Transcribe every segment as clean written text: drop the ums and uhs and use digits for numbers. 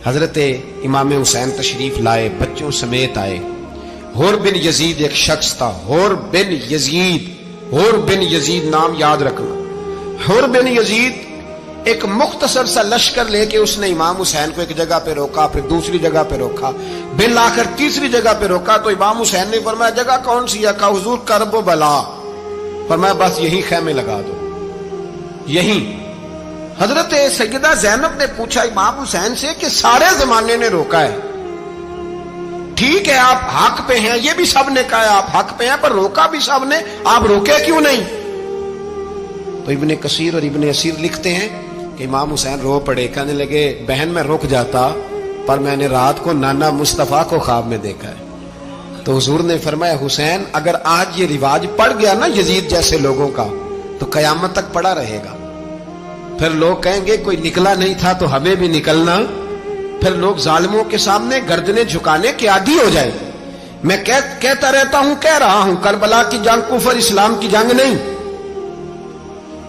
حضرت امام حسین تشریف لائے، بچوں سمیت آئے۔ حر بن یزید ایک شخص تھا، حر بن یزید نام یاد رکھنا۔ حر بن یزید ایک مختصر سا لشکر لے کے اس نے امام حسین کو ایک جگہ پہ روکا، پھر دوسری جگہ پہ روکا، بالآخر تیسری جگہ پہ روکا تو امام حسین نے فرمایا جگہ کون سی ہے؟ کہا حضور کرب و بلا۔ فرمایا بس یہی خیمے لگا دو، یہی۔ حضرت سیدہ زینب نے پوچھا امام حسین سے کہ سارے زمانے نے روکا ہے، ٹھیک ہے آپ حق پہ ہیں، یہ بھی سب نے کہا ہے آپ حق پہ ہیں، پر روکا بھی سب نے، آپ روکے کیوں نہیں؟ تو ابن کثیر اور ابن اسیر لکھتے ہیں کہ امام حسین رو پڑے، کہنے لگے بہن میں رک جاتا، پر میں نے رات کو نانا مصطفیٰ کو خواب میں دیکھا ہے۔ تو حضور نے فرمایا حسین اگر آج یہ رواج پڑ گیا نا یزید جیسے لوگوں کا تو قیامت تک پڑا رہے گا، پھر لوگ کہیں گے کوئی نکلا نہیں تھا تو ہمیں بھی نکلنا، پھر لوگ ظالموں کے سامنے گردنیں جھکانے کے عادی ہو جائے۔ میں کہتا رہتا ہوں، کہہ رہا ہوں، کربلا کی جنگ کفر اسلام کی جنگ نہیں،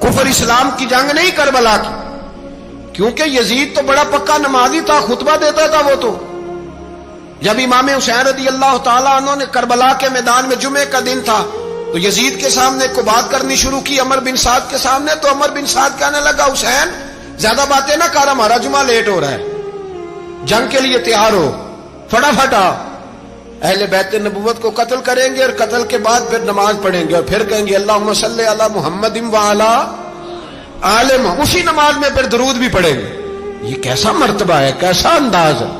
کفر اسلام کی جنگ نہیں کربلا کی، کیونکہ یزید تو بڑا پکا نمازی تھا، خطبہ دیتا تھا۔ وہ تو جب امام حسین رضی اللہ تعالیٰ عنہ نے کربلا کے میدان میں جمعے کا دن تھا تو یزید کے سامنے کو بات کرنی شروع کی عمر بن سعد کے سامنے، تو عمر بن سعد کہنے لگا حسین زیادہ باتیں نہ کر، ہمارا جمعہ لیٹ ہو رہا ہے، جنگ کے لیے تیار ہو، فٹافٹ آ، اہل بیت نبوت کو قتل کریں گے اور قتل کے بعد پھر نماز پڑھیں گے اور پھر کہیں گے اللہم صلی علی محمد وعلی آل محمد، اسی نماز میں پھر درود بھی پڑھیں گے۔ یہ کیسا مرتبہ ہے، کیسا انداز ہے،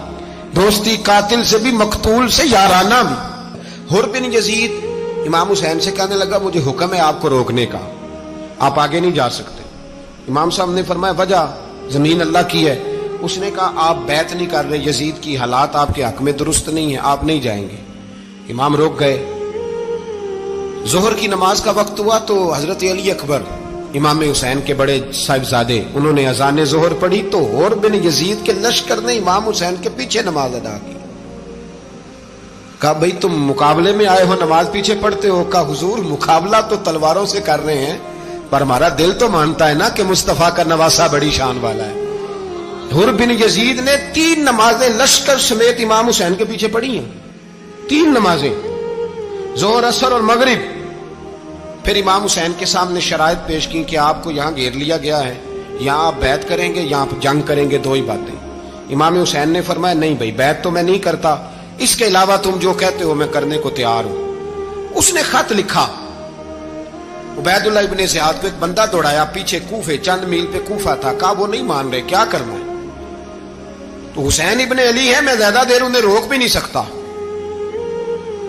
دوستی قاتل سے بھی مقتول سے یارانہ بھی۔ حر بن یزید امام حسین سے کہنے لگا مجھے حکم ہے آپ کو روکنے کا، آپ آگے نہیں جا سکتے۔ امام صاحب نے فرمایا وجہ؟ زمین اللہ کی ہے۔ اس نے کہا آپ بیعت نہیں کر رہے، یزید کی حالات آپ کے حق میں درست نہیں ہیں، آپ نہیں جائیں گے۔ امام روک گئے۔ ظہر کی نماز کا وقت ہوا تو حضرت علی اکبر امام حسین کے بڑے صاحبزادے انہوں نے اذان ظہر پڑھی تو حر بن یزید کے لشکر نے امام حسین کے پیچھے نماز ادا کی۔ کہا بھئی تم مقابلے میں آئے ہو نماز پیچھے پڑھتے ہو؟ کہا حضور مقابلہ تو تلواروں سے کر رہے ہیں، پر ہمارا دل تو مانتا ہے نا کہ مصطفیٰ کا نواسہ بڑی شان والا ہے۔ حر بن یزید نے 3 نمازیں لشکر سمیت امام حسین کے پیچھے پڑھی ہیں، 3 نمازیں، ظہر اثر اور مغرب۔ پھر امام حسین کے سامنے شرائط پیش کی کہ آپ کو یہاں گھیر لیا گیا ہے، یہاں آپ بیعت کریں گے، یہاں آپ جنگ کریں گے، 2 ہی باتیں۔ امام حسین نے فرمایا نہیں بھائی بیعت تو میں نہیں کرتا، اس کے علاوہ تم جو کہتے ہو میں کرنے کو تیار ہوں۔ اس نے خط لکھا، عبید اللہ ابن زیاد کو ایک بندہ دوڑایا پیچھے کوفے، چند میل پہ کوفہ تھا، کہا وہ نہیں مان رہے، کیا کرنا ہے؟ تو حسین ابن علی ہے، میں زیادہ دیر انہیں روک بھی نہیں سکتا۔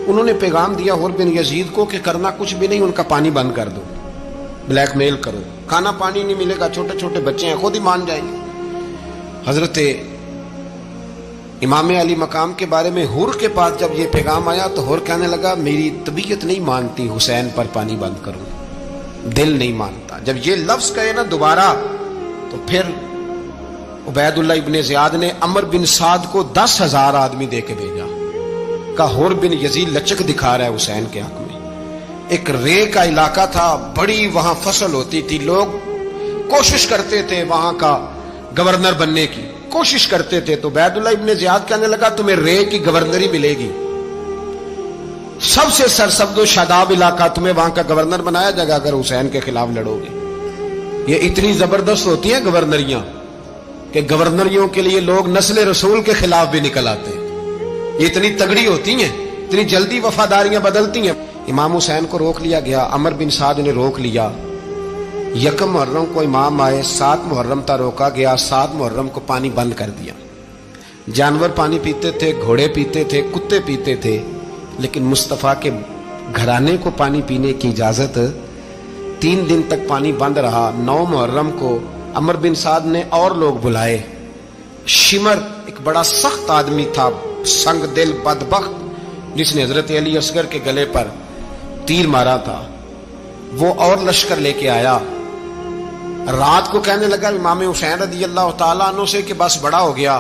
انہوں نے پیغام دیا حر بن یزید کو کہ کرنا کچھ بھی نہیں، ان کا پانی بند کر دو، بلیک میل کرو، کھانا پانی نہیں ملے گا، چھوٹے چھوٹے بچے ہیں، خود ہی مان جائیں گے۔ حضرت امام علی مقام کے بارے میں حر کے پاس جب یہ پیغام آیا تو حر کہنے لگا میری طبیعت نہیں مانتی حسین پر پانی بند کروں، دل نہیں مانتا۔ جب یہ لفظ کہے نا دوبارہ تو پھر عبید اللہ ابن زیاد نے عمر بن سعد کو 10,000 آدمی دے کے بھیجا، کہا حر بن یزید لچک دکھا رہا ہے حسین کے حق میں۔ ایک رے کا علاقہ تھا، بڑی وہاں فصل ہوتی تھی، لوگ کوشش کرتے تھے وہاں کا گورنر بننے کی، کوشش کرتے تھے۔ تو عبید اللہ ابن زیاد کہنے لگا تمہیں رے کی گورنری ملے گی، سب سے سرسبز و شاداب علاقہ، تمہیں وہاں کا گورنر بنایا جائے گا اگر حسین کے خلاف لڑو گے۔ یہ اتنی زبردست ہوتی ہیں گورنریاں کہ گورنریوں کے لیے لوگ نسل رسول کے خلاف بھی نکل آتے ہیں، یہ اتنی تگڑی ہوتی ہیں، اتنی جلدی وفاداریاں بدلتی ہیں۔ امام حسین کو روک لیا گیا، عمر بن سعد نے روک لیا۔ 1 محرم کو امام آئے، 7 محرم تا روکا گیا، 7 محرم کو پانی بند کر دیا۔ جانور پانی پیتے تھے، گھوڑے پیتے تھے، کتے پیتے تھے، لیکن مصطفیٰ کے گھرانے کو پانی پینے کی اجازت 3 دن تک پانی بند رہا۔ 9 محرم کو عمر بن سعد نے اور لوگ بلائے۔ شمر ایک بڑا سخت آدمی تھا، سنگ دل بدبخت، جس نے حضرت علی اصغر کے گلے پر تیر مارا تھا، وہ اور لشکر لے کے آیا۔ رات کو کہنے لگا امام حسین رضی اللہ تعالیٰ عنہ سے کہ بس بڑا ہو گیا،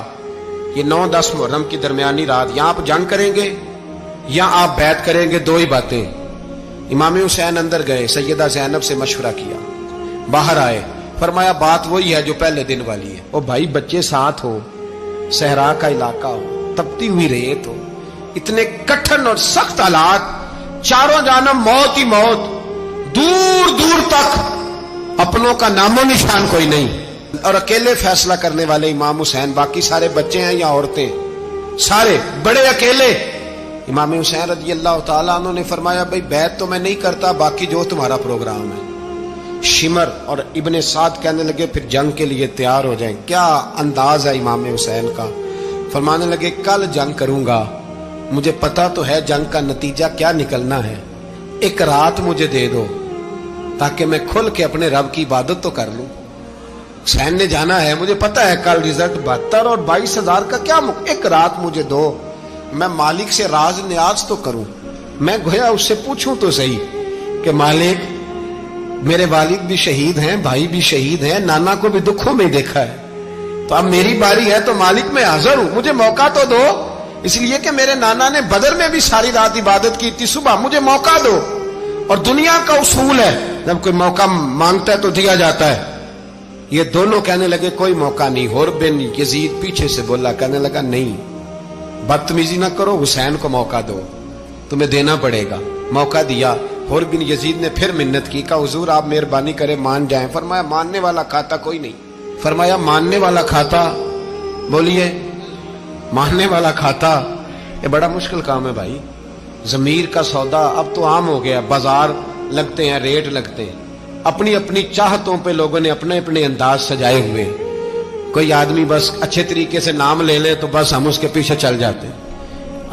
یہ 9-10 محرم کی درمیانی رات، یہاں آپ جنگ کریں گے یا آپ بیعت کریں گے، 2 ہی باتیں۔ امام حسین اندر گئے، سیدہ زینب سے مشورہ کیا، باہر آئے، فرمایا بات وہی ہے جو پہلے دن والی ہے۔ او بھائی بچے ساتھ ہو، सहरा का इलाका हो, तपती हुई रेत हो, इतने कठिन और सख्त हालात, चारों जानब मौत ही मौत, दूर दूर तक अपनों का नामो निशान कोई नहीं, और अकेले फैसला करने वाले इमाम हुसैन, बाकी सारे बच्चे हैं या औरतें, सारे बड़े अकेले। इमाम हुसैन रज़ी अल्लाह ताला अन्हु ने फरमाया, भाई बैत तो मैं नहीं करता, बाकी जो तुम्हारा प्रोग्राम है। शिमर और इब्ने साद कहने लगे फिर जंग के लिए तैयार हो जाएं। क्या अंदाज है इमाम हुसैन का। फरमाने लगे कल जंग करूंगा, मुझे पता तो है जंग का नतीजा क्या निकलना है, एक रात मुझे दे दो ताकि मैं खुल के अपने रब की इबादत तो कर लूं। हुसैन ने जाना है, मुझे पता है कल रिजल्ट 72 और 22,000 का क्या, एक रात मुझे दो, मैं मालिक से राज न्याज तो करूं, मैं गोया उससे पूछूं तो सही कि मालिक मेरे वालिद भी शहीद हैं, भाई भी शहीद हैं, नाना को भी दुखों में देखा है, तो अब मेरी बारी है, तो मालिक मैं हाजिर हूं, मुझे मौका तो दो, इसलिए कि मेरे नाना ने बदर में भी सारी रात इबादत की थी, सुबह मुझे मौका दो। और दुनिया का उसूल है जब कोई मौका मांगता है तो दिया जाता है। ये दोनों कहने लगे कोई मौका नहीं। हुर बिन यजीद पीछे से बोला, कहने लगा नहीं, बदतमीजी ना करो, हुसैन को मौका दो, तुम्हें देना पड़ेगा। मौका दिया। हुर बिन यजीद ने फिर मिन्नत की, कहा हुजूर आप मेहरबानी करें मान जाएं। फरमाया मानने वाला खाता कोई नहीं। फरमाया मानने वाला खाता, बोलिए मानने वाला खाता, ये बड़ा मुश्किल काम है भाई। जमीर का सौदा अब तो आम हो गया, बाजार लगते हैं, रेट लगते हैं, अपनी अपनी चाहतों पे लोगों ने अपने अपने अंदाज सजाए हुए। कोई आदमी बस अच्छे तरीके से नाम ले ले तो बस हम उसके पीछे चल जाते।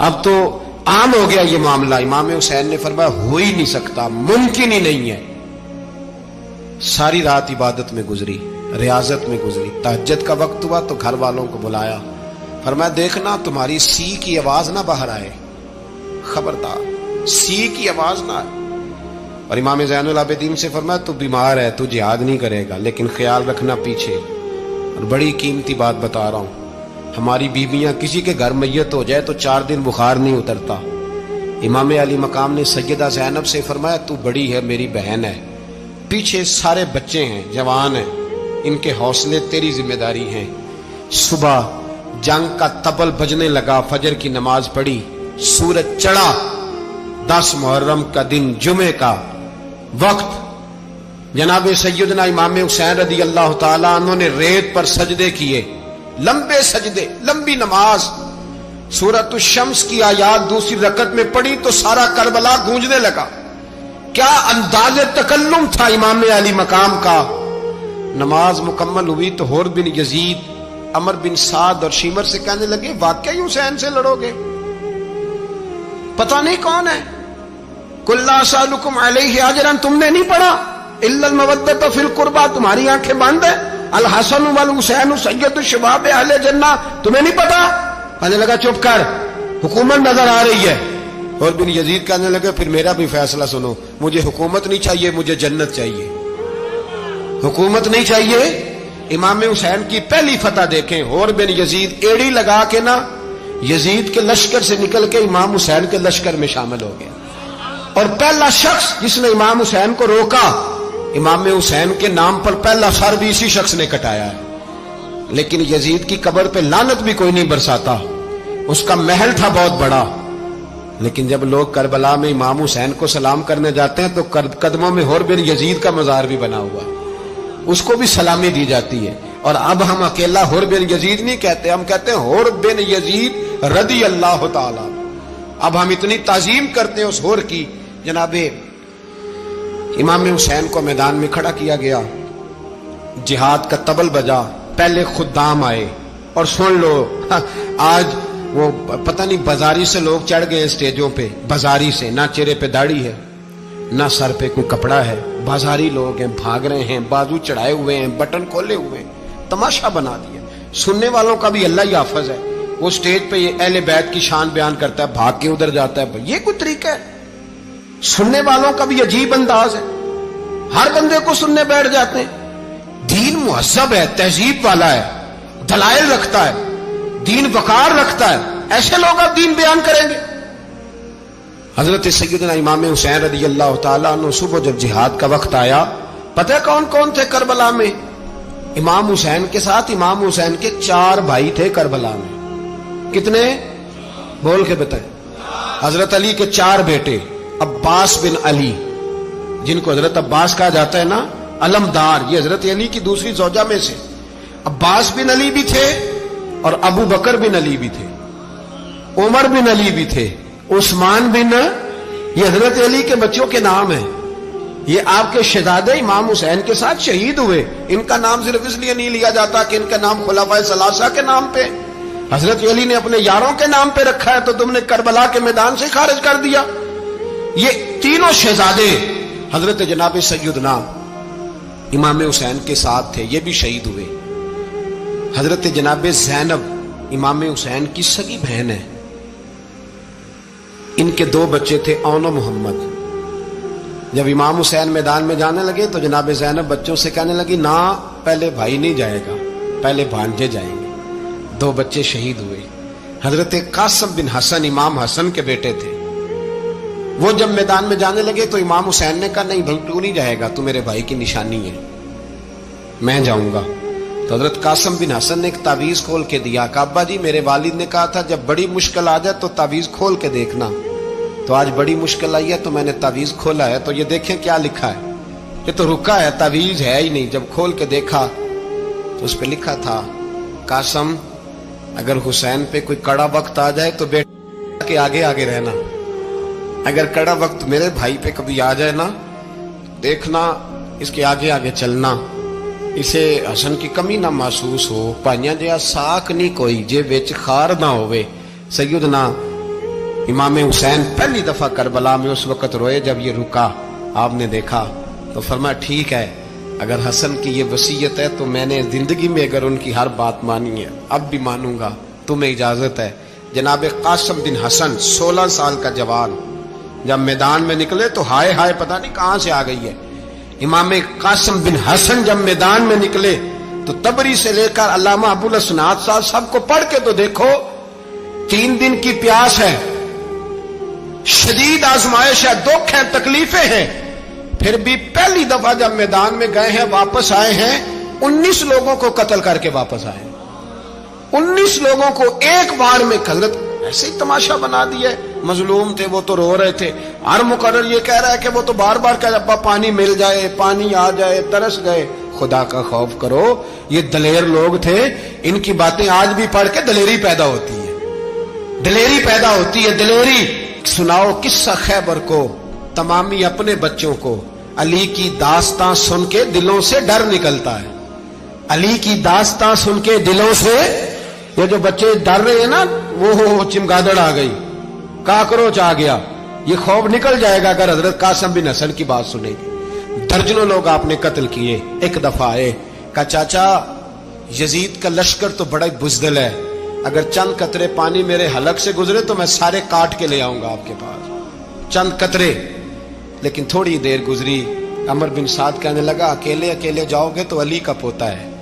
अब तो आम हो गया ये मामला। इमाम हुसैन ने फरमाया हो ही नहीं सकता, मुमकिन ही नहीं है। सारी रात इबादत में गुजरी, रियाजत में गुजरी। तहज्जुद का वक्त हुआ तो घर वालों को बुलाया, फरमाया देखना तुम्हारी सी की आवाज ना बाहर आए, खबरदार सी की आवाज ना आए। और इमाम ज़ैनुल आबिदीन से फरमाया तू बीमार है, तू जिहाद नहीं करेगा, लेकिन ख्याल रखना पीछे। और बड़ी कीमती बात बता रहा हूं, हमारी बीबियां किसी के घर मैयत हो जाए तो 4 दिन बुखार नहीं उतरता। इमाम अली मकाम ने सैयदा ज़ैनब से फरमाया तू बड़ी है, मेरी बहन है, पीछे सारे बच्चे हैं, जवान हैं, इनके हौसले तेरी जिम्मेदारी हैं। सुबह जंग का तबल बजने लगा, फजर की नमाज पढ़ी, सूरज चढ़ा, 10 मुहर्रम का दिन, जुमे का वक्त। जनाब सैयदना इमाम हुसैन रज़ी अल्लाह ताला अन्हु ने रेत पर सजदे किए, लंबे सजदे, लंबी नमाज। सूरत शम्स की आयात दूसरी रकत में पढ़ी तो सारा करबला गूंजने लगा। क्या अंदाज़े तकल्लुम था इमाम अली मकाम का। नमाज मुकम्मल हुई तो हुर बिन यजीद, अमर बिन साद और शिमर से कहने लगे वाकई हुसैन से लड़ोगे, पता नहीं कौन है। कुल्ला सालुकुम अलैहि अजरन, तुमने नहीं पढ़ा, इल्लल मवद्दत फिल कुर्बा, तुम्हारी आंखें बंद है। अल हसन वल हुसैन सय्यदु शबाब अहले जन्नह, तुम्हें नहीं पता। कहने लगा चुप कर, हुकूमत नजर आ रही है। और बिन यजीद कहने लगे फिर मेरा भी फैसला सुनो, मुझे हुकूमत नहीं चाहिए, मुझे जन्नत चाहिए, हुकूमत नहीं चाहिए। इमाम हुसैन की पहली फतह देखें, और बिन यजीद एड़ी लगा के ना यजीद के लश्कर से निकल के इमाम हुसैन के लश्कर में शामिल हो गया। और पहला शख्स जिसने इमाम हुसैन को रोका, इमाम हुसैन के नाम पर पहला सर भी इसी शख्स ने कटाया है। लेकिन यजीद की कब्र पे लानत भी कोई नहीं बरसाता, उसका महल था बहुत बड़ा। लेकिन जब लोग करबला में इमाम हुसैन को सलाम करने जाते हैं तो कदमों में हुर बिन यजीद का मजार भी बना हुआ, उसको भी सलामी दी जाती है। और अब हम अकेला हुर बिन यजीद नहीं कहते, हम कहते हैं हुर बिन यजीद रदी अल्लाह ताला। अब हम इतनी ताजीम करते हैं उस हुर की। जनाबे इमाम हुसैन को मैदान में खड़ा किया गया, जिहाद का तबल बजा, पहले खुद्दाम आए। और सुन लो, आज वो पता नहीं बाजारी से लोग चढ़ गए स्टेजों पे, बाजारी से, ना चेहरे पे दाढ़ी है, ना सर पे कोई कपड़ा है, बाजारी लोग हैं, भाग रहे हैं, बाजू चढ़ाए हुए हैं, बटन खोले हुए हैं, तमाशा बना दिया। सुनने वालों का भी अल्लाह ही हाफिज है। वो स्टेज पे ये अहले बैत की शान बयान करता है, भाग के उधर जाता है, ये कोई तरीका है। सुनने वालों का भी अजीब अंदाज है, हर बंदे को सुनने बैठ जाते हैं। दीन मुहज्जब है, तहजीब वाला है, दलाइल रखता है, दीन वकार रखता है, ऐसे लोग अब दीन बयान करेंगे। हजरत सैयदना इमाम हुसैन रज़ी अल्लाह ताला अन्हु सुबह जब जिहाद का वक्त आया, पता है कौन कौन थे करबला में? इमाम हुसैन के साथ इमाम हुसैन के 4 भाई थे करबला में। कितने? बोल के बताए। हजरत अली के 4 बेटे, अब्बास बिन अली, जिनको हजरत अब्बास कहा जाता है ना, अलमदार, ये हजरत अली की दूसरी ज़ौजा में से अब्बास बिन अली भी थे और अबू बकर बिन अली भी थे, उमर बिन अली भी थे, उस्मान बिन, ये हजरत अली के बच्चों के नाम हैं। ये आपके शहजादे इमाम हुसैन के साथ शहीद हुए। इनका नाम सिर्फ इसलिए नहीं लिया जाता कि इनका नाम खुलाफाए सलासा के नाम पे, हजरत अली ने अपने यारों के नाम पे रखा है तो तुमने करबला के मैदान से खारिज कर दिया। ये तीनों शहजादे हजरत जनाब सैयदना इमाम हुसैन के साथ थे, ये भी शहीद हुए। हजरत जनाब ज़ैनब इमाम हुसैन की सगी बहन है, इनके 2 बच्चे थे, औन और मोहम्मद। जब इमाम हुसैन मैदान में जाने लगे तो जनाब ज़ैनब बच्चों से कहने लगी, ना पहले भाई नहीं जाएगा, पहले भांजे जाएंगे। 2 बच्चे शहीद हुए। हजरत कासिम बिन हसन इमाम हसन के बेटे थे, वो जब मैदान में जाने लगे तो इमाम हुसैन ने कहा, नहीं भाई तू नहीं जाएगा, तू मेरे भाई की निशानी है, मैं जाऊंगा। तो हजरत कासिम बिन हसन ने एक तावीज खोल के दिया। अब्बा जी, मेरे वालिद ने कहा था जब बड़ी मुश्किल आ जाए तो तावीज खोल के देखना, तो आज बड़ी मुश्किल आई है तो मैंने तावीज खोला है, तो ये देखें क्या लिखा है। ये तो रुका है, तावीज है ही नहीं। जब खोल के देखा तो उस पे लिखा था, कासिम अगर हुसैन पे कोई कड़ा वक्त आ जाए तो बेटे के आगे आगे रहना, अगर कड़ा वक्त मेरे भाई पे कभी आ जाए ना, देखना इसके आगे आगे चलना, इसे हसन की कमी ना महसूस हो। भाइयां जिहा साख नहीं कोई जे विच खार ना होवे। सैयदना इमाम हुसैन पहली दफा करबला में उस वक्त रोए जब ये रुका, आपने देखा तो फरमाया, ठीक है, अगर हसन की ये वसीयत है तो मैंने जिंदगी में अगर उनकी हर बात मानी है, अब भी मानूंगा, तुम्हें इजाजत है। जनाब कासिम बिन हसन 16 साल का जवान जब मैदान में निकले तो हाय हाय पता नहीं कहां से आ गई है। इमाम कासिम बिन हसन जब मैदान में निकले तो तबरी से लेकर अल्लामा अबुल हसनात साहब सबको पढ़ के तो देखो, 3 दिन की प्यास है, शदीद आजमाइश है, दुख है, तकलीफें हैं, फिर भी पहली दफा जब मैदान में गए हैं, वापस आए हैं, 19 लोगों को कत्ल करके वापस आए। 19 लोगों को एक बार में हजरत ऐसे ही तमाशा बना दिया। मजलूम थे वो तो रो रहे थे, हर मुकर्रर ये कह रहा है कि वो तो बार बार कह अब्बा पानी मिल जाए, पानी आ जाए, तरस गए। खुदा का खौफ करो, ये दलेर लोग थे, इनकी बातें आज भी पढ़ के दलेरी पैदा होती है, दलेरी पैदा होती है, दलेरी। सुनाओ किस्सा खैबर को, तमामी अपने बच्चों को, अली की दास्तां सुन के दिलों से डर निकलता है। अली की दास्तां सुन के दिलों से, ये जो बच्चे डर रहे हैं ना, वो चिमगादड़ आ गई, काकरोच आ गया, ये खौफ निकल जाएगा अगर हजरत कासिम बिन हसन की बात सुनेगी। दर्जनों लोग आपने कत्ल किए। एक दफा आए, कहा चाचा यजीद का लश्कर तो बड़ा ही बुजदिल है, अगर चंद कतरे पानी मेरे हलक से गुजरे तो मैं सारे काट के ले आऊंगा आपके पास, चंद कतरे। लेकिन थोड़ी देर गुजरी, अमर बिन साद कहने लगा, अकेले अकेले जाओगे तो अली का पोता है,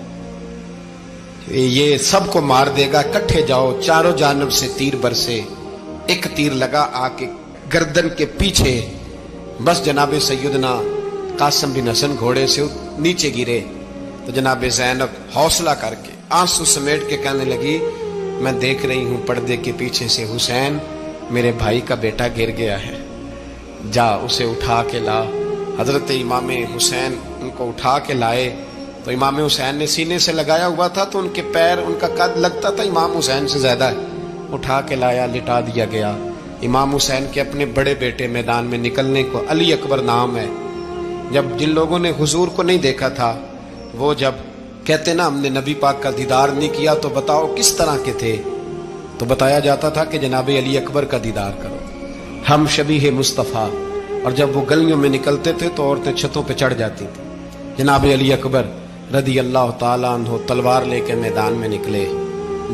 ये सबको मार देगा, इकट्ठे जाओ। चारों जानब से तीर बरसे, एक तीर लगा आके गर्दन के पीछे, बस जनाब सैयदना कासिम बिन हसन घोड़े से नीचे गिरे। तो जनाब ज़ैनब हौसला करके आंसू समेट के कहने लगी, मैं देख रही हूं पर्दे के पीछे से हुसैन मेरे भाई का बेटा गिर गया है, जा उसे उठा के ला। हजरत इमाम हुसैन उनको उठा के लाए तो इमाम हुसैन ने सीने से लगाया हुआ था तो उनके पैर, उनका कद लगता था इमाम हुसैन से ज्यादा है। उठा के लाया, लिटा दिया गया। इमाम हुसैन के अपने बड़े बेटे मैदान में निकलने को, अली अकबर नाम है, जब जिन लोगों ने हुजूर को नहीं देखा था, वो जब कहते ना हमने नबी पाक का दीदार नहीं किया तो बताओ किस तरह के थे, तो बताया जाता था कि जनाब अली अकबर का दीदार करो, हम शबीह मुस्तफ़ा। और जब वो गलियों में निकलते थे तो औरतें छतों पे चढ़ जाती थी। जनाब अली अकबर रदी अल्लाह ताला अन्हु तलवार लेके मैदान में निकले,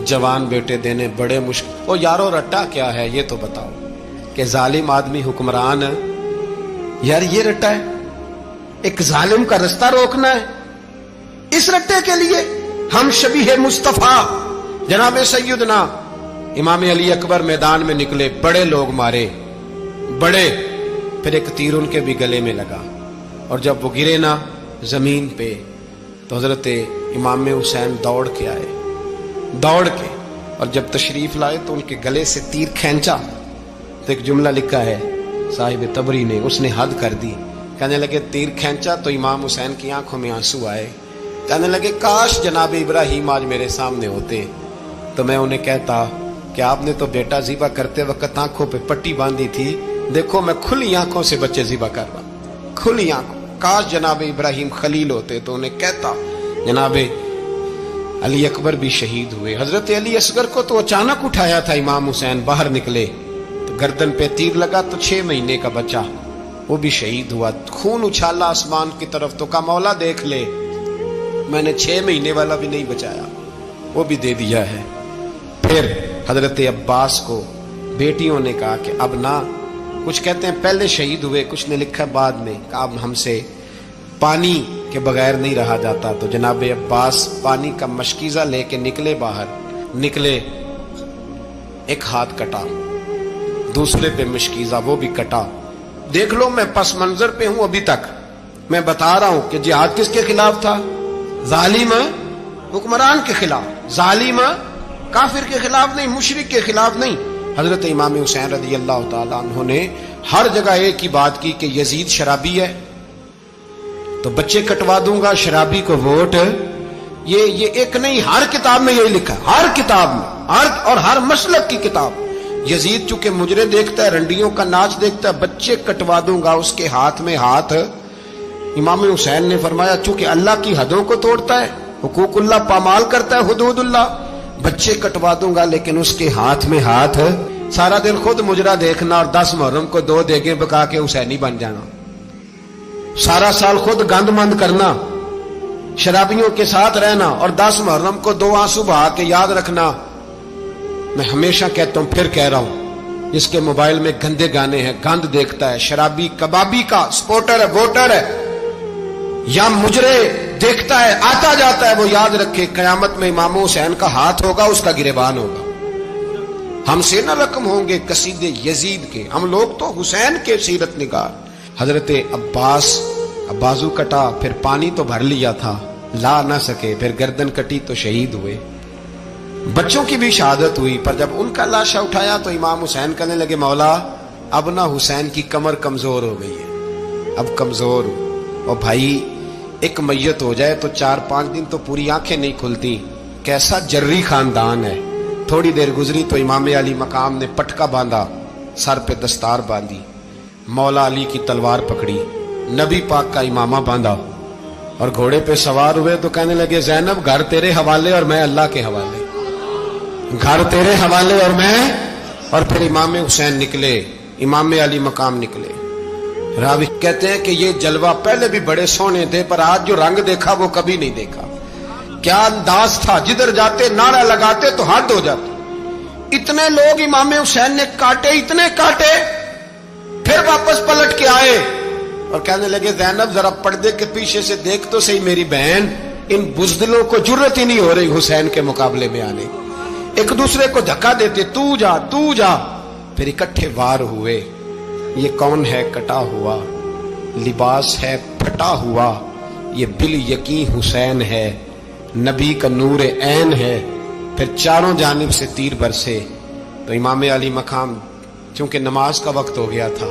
जवान बेटे देने बड़े मुश्किल। ओ यारो रट्टा क्या है ये तो बताओ, कि जालिम आदमी हुक्मरान है यार, ये रट्टा है, एक जालिम का रास्ता रोकना है, इस रट्टे के लिए हम शबीह मुस्तफ़ा जनाब सैयदना इमाम अली अकबर मैदान में निकले, बड़े लोग मारे, बड़े, फिर एक तीर उनके भी गले में लगा और जब वो गिरे ना जमीन पे तो हजरत इमाम हुसैन दौड़ के आए, दौड़ के, और जब तशरीफ लाए तो उनके गले से तीर खींचा तो एक जुमला लिखा है साहिब तबरी ने, उसने हद कर दी। कहने लगे तीर खींचा तो इमाम हुसैन की आंखों में आंसू आए। कहने लगे काश जनाब इब्राहिम आज मेरे सामने होते तो मैं उन्हें कहता कि आपने तो बेटा ज़िबा करते वक्त आंखों पे पट्टी बांधी थी, देखो मैं खुली आंखों से बच्चे ज़िबा कर रहा, खुली आंखों। काश जनाब इब्राहिम खलील होते तो उन्हें कहता। जनाब अली अकबर भी शहीद हुए। हजरत अली असगर को तो अचानक उठाया था इमाम हुसैन, बाहर निकले तो गर्दन पे तीर लगा तो 6 महीने का बच्चा वो भी शहीद हुआ। खून उछाला आसमान की तरफ तो कहा मौला देख ले, मैंने 6 महीने वाला भी नहीं बचाया, वो भी दे दिया है। फिर हजरत अब्बास को बेटियों ने कहा कि अब ना, कुछ कहते हैं पहले शहीद हुए, कुछ ने लिखा बाद में, कहा अब हमसे पानी के बगैर नहीं रहा जाता। तो जनाब अब्बास पानी का मशकीज़ा लेके निकले, बाहर निकले, एक हाथ कटा, दूसरे पे मशकीज़ा वो भी कटा। देख लो मैं पस मंजर पे हूं अभी तक, मैं बता रहा हूं कि जिहाद किसके खिलाफ था? जालिम हुक्मरान के खिलाफ, जालिम काफिर के खिलाफ नहीं, मुशरिक के खिलाफ नहीं। हजरत इमाम हुसैन रज़ी अल्लाह ताला अन्हु ने हर जगह एक ही बात की कि यजीद शराबी है तो बच्चे कटवा दूंगा, शराबी को वोट। ये एक नहीं, हर किताब में यही लिखा है, हर किताब में, हर मसलक की किताब। यजीद चूंकि मुजरे देखता है, रंडियों का नाच देखता है, बच्चे कटवा दूंगा, उसके हाथ में हाथ। इमाम हुसैन ने फरमाया चूंकि अल्लाह की हदों को तोड़ता है, हुकूकुल्लाह पामाल करता है, हुदूदुल्लाह, बच्चे कटवा दूंगा लेकिन उसके हाथ में हाथ। सारा दिन खुद मुजरा देखना और 10 मुहर्रम को 2 देगें पका के हुसैनी बन जाना, सारा साल खुद गंद मंद करना, शराबियों के साथ रहना और 10 मुहर्रम को 2 आंसू बहा के याद रखना। मैं हमेशा कहता हूं, फिर कह रहा हूं, जिसके मोबाइल में गंदे गाने हैं, गंद देखता है, शराबी कबाबी का सपोर्टर है, वोटर है, या मुजरे देखता है, आता जाता है, वो याद रखे कयामत में इमाम हुसैन का हाथ होगा, उसका गिरेबान होगा। हमसे न रकम होंगे कसीदे यजीद के, हम लोग तो हुसैन के सीरत निगार। हजरत अब्बास बाजू कटा, फिर पानी तो भर लिया था, ला ना सके, फिर गर्दन कटी तो शहीद हुए। बच्चों की भी शहादत हुई, पर जब उनका लाशा उठाया तो इमाम हुसैन कहने लगे मौला अब ना हुसैन की कमर कमजोर हो गई है, अब कमजोर हो। और भाई एक मैयत हो जाए तो 4-5 दिन तो पूरी आंखें नहीं खुलती, कैसा जर्री खानदान है। थोड़ी देर गुजरी तो इमाम अली मकाम ने पटका बांधा, सर पे दस्तार बांधी, मौला अली की तलवार पकड़ी, नबी पाक का इमामा बांधा और घोड़े पे सवार हुए तो कहने लगे ज़ैनब घर तेरे हवाले और मैं अल्लाह के हवाले, घर तेरे हवाले और मैं। और फिर इमाम हुसैन निकले, इमाम अली मकाम निकले। रावी कहते हैं कि ये जलवा पहले भी बड़े सोने थे, पर आज जो रंग देखा वो कभी नहीं देखा। क्या अंदाज था, जिधर जाते नारा लगाते तो हाथ हो जाते। इतने लोग इमाम हुसैन ने काटे, इतने काटे, फिर वापस पलट के आए और कहने लगे ज़ैनब जरा पर्दे के पीछे से देख तो सही मेरी बहन, इन बुज़दिलों को जुर्रत ही नहीं हो रही हुसैन के मुकाबले में आने। एक दूसरे को धक्का देते, तू जा तू जा, फिर इकट्ठे वार हुए। ये कौन है कटा हुआ, लिबास है फटा हुआ, ये बिल यकीन हुसैन है, नबी का नूर ऐन है। फिर चारों जानिब से तीर बरसे तो इमाम अली मकाम चूंकि नमाज का वक्त हो गया था,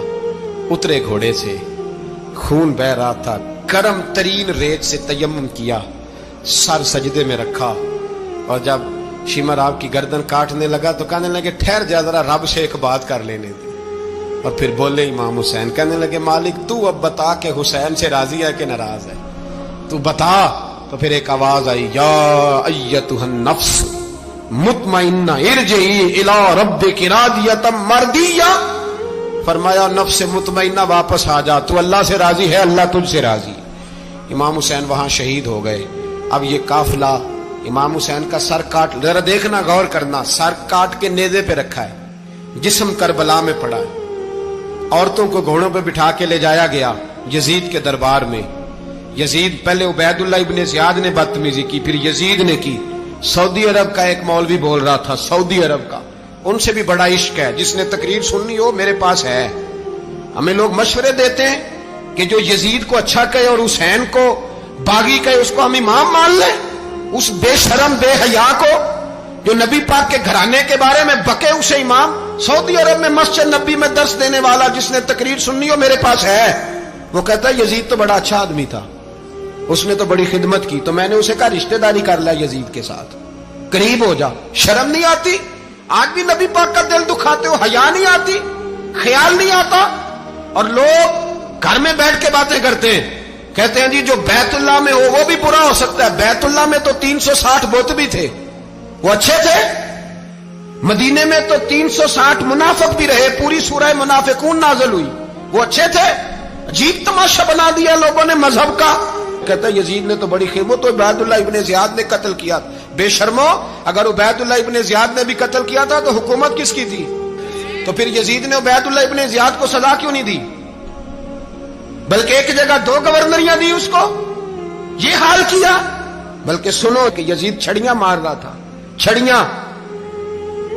उतरे घोड़े से, खून बह रहा था, गर्म तरीन रेत से तयम्मुम किया, सर सजदे में रखा और जब शिमर आपकी गर्दन काटने लगा तो कहने लगे ठहर जा, जरा रब से एक बात कर लेने दी। और फिर बोले इमाम हुसैन, कहने लगे मालिक तू अब बता के हुसैन से राजी है कि नाराज है, तू बता। तो फिर एक आवाज आई, या अय्यतुहन नफ्स मुतमइन्ना इरजिई इला रब्बिकी रादियतम मर्दिया। फरमाया नफ्स मुतमइन्ना वापस आ जा, तू अल्लाह से राजी है, अल्लाह तुझसे राजी। इमाम हुसैन वहां शहीद हो गए। अब ये काफिला इमाम हुसैन का सर काट, जरा देखना गौर करना, सर काट के नेज़े पे रखा है, जिस्म करबला में पड़ा है। औरतों को घोड़ों पे बिठा के ले जाया गया यजीद के दरबार में। यजीद पहले उबैदुल्लाह इब्ने ज़ियाद ने बदतमीजी की, फिर यजीद ने की। सऊदी अरब का एक मौलवी बोल रहा था, सऊदी अरब का, उनसे भी बड़ा इश्क है, जिसने तकरीर सुननी हो मेरे पास है। हमें लोग मशवरे देते हैं कि जो यजीद को अच्छा कहे और हुसैन को बागी कहे उसको हम इमाम मान लें। उस बेशरम बेहया को जो नबी पाक के घराने के बारे में बके, उसे इमाम सऊदी अरब में मस्जिद नबी में दर्स देने वाला जिसने तकरीर सुननी हो मेरे पास है, वो कहता है यजीद तो बड़ा अच्छा आदमी था, उसने तो बड़ी खिदमत की, तो मैंने उसे कहा रिश्तेदारी कर लिया यजीद के साथ, करीब हो जा। शर्म नहीं आती? आज भी नबी पाक का दिल दुखाते हो, हया नहीं आती, ख्याल नहीं आता? और लोग घर में बैठ के बातें करते हैं, कहते हैं जी जो बैतुल्लाह में हो वो भी बुरा हो सकता है। बैतुल्लाह में तो 360 बुत भी थे, वो अच्छे थे। मदीने में तो 360 मुनाफिक भी रहे, पूरी सूरह मुनाफिकून नाज़िल हुई, वो अच्छे थे। अजीब तमाशा बना दिया लोगों ने मजहब का। कहता है यजीद ने तो बड़ी खिदमत, तो उबैदुल्लाह इब्ने ज़ियाद ने कत्ल किया। बेशर्मो, अगर उबैदुल्लाह इब्ने ज़ियाद ने भी कत्ल किया था तो हुकूमत किसकी थी? तो फिर यजीद ने उबैदुल्लाह इब्ने ज़ियाद को सजा क्यों नहीं दी? बल्कि एक जगह 2 गवर्नरियां दी उसको, ये हाल किया। बल्कि सुनो कि यजीद छड़ियां मार रहा था, छड़ियां।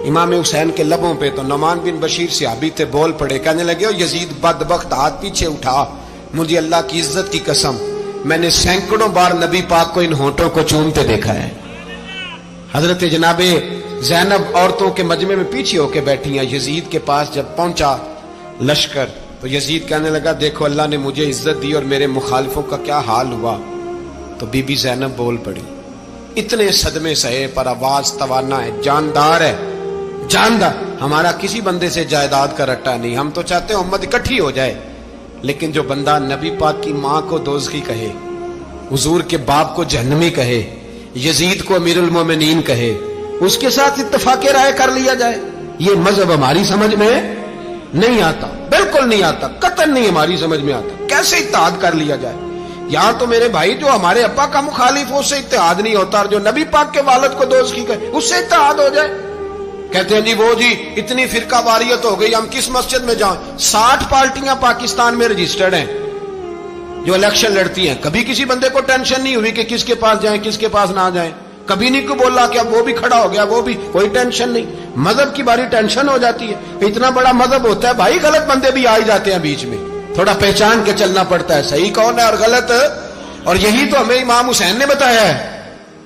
इमाम हुसैन के लबों पे तो नुमान बिन बशीर सहाबी थे, बोल पड़े, कहने लगे ओ यजीद बदबख्त, हाथ पीछे उठा, मुझे अल्लाह की इज्जत की कसम मैंने सैकड़ों बार नबी पाक को इन होंठों को चूमते देखा है। हजरत जनाबे ज़ैनब औरतों के मजमे में पीछे होके बैठी हैं। यजीद के पास जब पहुंचा लश्कर तो यजीद कहने लगा देखो अल्लाह ने मुझे इज्जत दी और मेरे मुखालिफों का क्या हाल हुआ। तो बीबी ज़ैनब बोल पड़ी, इतने सदमे सहे पर आवाज तवाना है, जानदार है, जानदार। हमारा किसी बंदे से जायदाद का रट्टा नहीं, हम तो चाहते हैं उम्मत इकट्ठी हो जाए, लेकिन जो बंदा नबी पाक की मां को दोज़खी कहे, हुजूर के बाप को जहन्नमी कहे, यजीद को अमीरुल मोमिनीन कहे, उसके साथ इत्तफाक़े राय कर लिया जाए, ये मजहब हमारी समझ में नहीं आता, बिल्कुल नहीं आता, कतई नहीं हमारी समझ में आता। कैसे इत्तेहाद कर लिया जाए? यहां तो मेरे भाई जो हमारे अब्बा का मुखालिफ हो उससे इत्तेहाद नहीं होता, और जो नबी पाक के वालिद को दोज़खी कहे उससे इत्तेहाद हो जाए। कहते हैं जी वो जी इतनी फिरका वारियत हो गई, हम किस मस्जिद में जाएं? 60 पार्टियां पाकिस्तान में रजिस्टर्ड हैं जो इलेक्शन लड़ती हैं। कभी किसी बंदे को टेंशन नहीं हुई कि किसके पास जाएं किसके पास ना जाएं, कभी नहीं को बोला कि अब वो भी खड़ा हो गया, वो भी, कोई टेंशन नहीं। मजहब की बारी टेंशन हो जाती है, इतना बड़ा मजहब होता है भाई, गलत बंदे भी आ ही जाते हैं बीच में, थोड़ा पहचान के चलना पड़ता है सही कौन है और गलत। और यही तो हमें इमाम हुसैन ने बताया है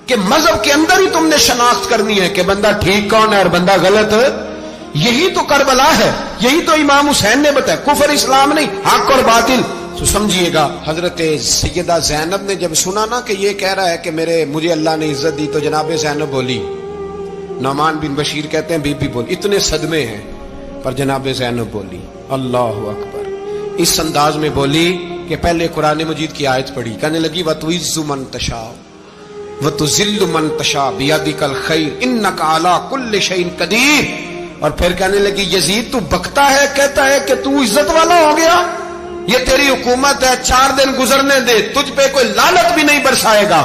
कि मजहब के अंदर ही तुमने शनाख्त करनी है कि बंदा ठीक कौन है और बंदा गलत। यही तो करबला है, यही तो इमाम हुसैन ने बताया, कुफर इस्लाम नहीं, हक और बातिल। तो समझिएगा, हजरत सैयदा ज़ैनब ने जब सुना ना कि ये कह रहा है कि मुझे अल्लाह ने इज्जत दी, तो जनाब ज़ैनब बोली, नुमान बिन बशीर कहते हैं बीबी बोली, इतने सदमे हैं पर जनाब ज़ैनब बोली अल्लाह अकबर, इस अंदाज में बोली कि पहले कुरान मजीद की आयत पढ़ी, कहने लगी वतुइज़्ज़ु मन तशा वतुज़िल्लु मन तशा बियदिकल खैर इन्नका अला कुल्लि शैइन कदीर। और फिर कहने लगी यजीद तू बकता है, कहता है कि तू इज्जत वाला हो गया, ये तेरी हुकूमत है, 4 दिन गुजरने दे, तुझ पे कोई लानत भी नहीं बरसाएगा,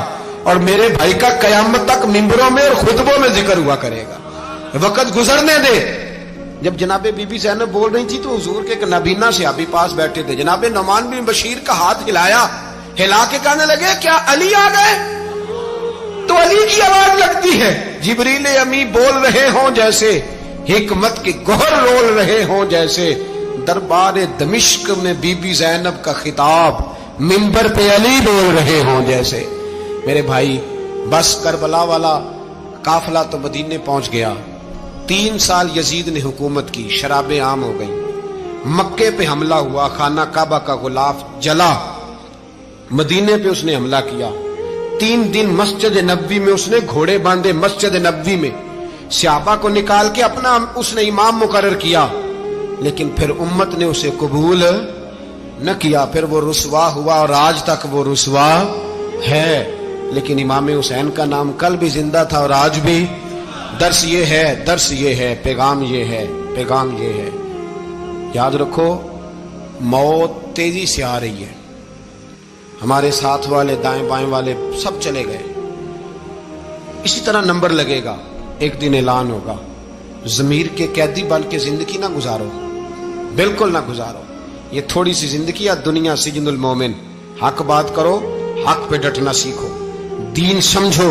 और मेरे भाई का कयामत तक मिंबरों में और खुतबों में जिक्र हुआ करेगा, वक्त गुजरने दे। जब जनाबे बीबी ज़ैनब बोल रही थी तो हुजूर के एक नबीना सहाबी पास बैठे थे, जनाबे नुमान बिन बशीर का हाथ हिलाया, हिला के कहने लगे क्या अली आ गए? तो अली की आवाज लगती है, जिब्रील अमी बोल रहे हों जैसे, हिकमत के गोहर रोल रहे हों जैसे, दरबार दमिश्क में बीबी ज़ैनब का खिताब मिंबर पे अली बोल रहे हों जैसे। मेरे भाई बस करबला वाला काफिला तो मदीने पहुंच गया, 3 साल यजीद ने हुकूमत की, शराबें आम हो गई, मक्के पे हमला हुआ, खाना काबा का गुलाफ जला, मदीने पे उसने हमला किया, 3 दिन मस्जिद नबवी में उसने घोड़े बांधे, मस्जिद नबवी में सहाबा को निकाल के अपना उसने इमाम मुकर्रर किया, लेकिन फिर उम्मत ने उसे कबूल न किया, फिर वो रुसवा हुआ और आज तक वो रुसवा है। लेकिन इमाम हुसैन का नाम कल भी जिंदा था और आज भी। दर्स ये है, दर्स ये है, पैगाम ये है, पैगाम ये है, याद रखो मौत तेजी से आ रही है, हमारे साथ वाले दाएं बाएं वाले सब चले गए, इसी तरह नंबर लगेगा, एक दिन ऐलान होगा। ज़मीर के कैदी बन के जिंदगी ना गुजारो, बिल्कुल ना गुजारो, ये थोड़ी सी जिंदगी या दुनिया सिजनुल मोमिन। हक बात करो, हक पे डटना सीखो, दीन समझो,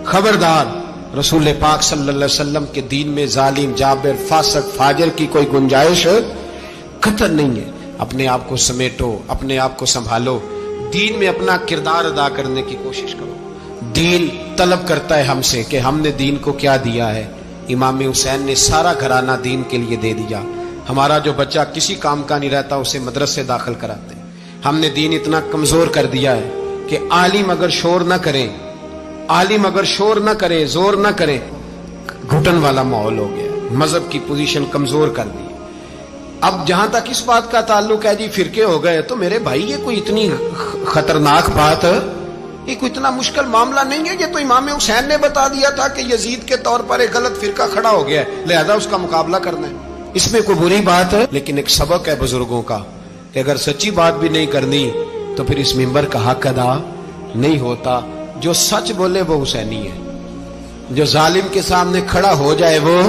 खबरदार रसूल पाक सल्लल्लाहु अलैहि वसल्लम के दीन में जालिम जाबिर फासिक फाजिर की कोई गुंजाइश कतई नहीं है। अपने आप को समेटो, अपने आप को संभालो, दीन में अपना किरदार अदा करने की कोशिश करो। دین طلب کرتا ہے ہم سے کہ ہم نے دین کو کیا دیا ہے. امام حسین نے سارا گھرانہ دین کے لیے دے دیا. ہمارا جو بچہ کسی کام کا نہیں رہتا اسے مدرسے داخل کراتے. ہم نے دین اتنا کمزور کر دیا ہے کہ عالم اگر شور نہ کریں، عالم اگر شور نہ کرے، زور نہ کرے، گھٹن والا ماحول ہو گیا. مذہب کی پوزیشن کمزور کر دی. اب جہاں تک اس بات کا تعلق ہے جی فرقے ہو گئے، تو میرے بھائی یہ کوئی اتنی خطرناک بات ہے، یہ کوئی اتنا مشکل معاملہ نہیں ہے. یہ تو امام حسین نے بتا دیا تھا کہ یزید کے طور پر ایک غلط فرقہ کھڑا ہو گیا ہے، لہذا اس کا مقابلہ کرنا ہے. اس میں کوئی بری بات ہے؟ لیکن ایک سبق ہے بزرگوں کا کہ اگر سچی بات بھی نہیں کرنی تو پھر اس منبر کا حق ادا نہیں ہوتا. جو سچ بولے وہ حسینی ہے، جو ظالم کے سامنے کھڑا ہو جائے وہ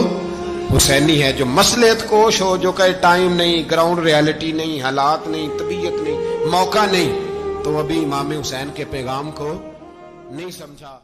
حسینی ہے. جو مصلحت کوش ہو، جو کہے ٹائم نہیں، گراؤنڈ ریالٹی نہیں، حالات نہیں، طبیعت نہیں، موقع نہیں، تو ابھی امام حسین کے پیغام کو نہیں سمجھا.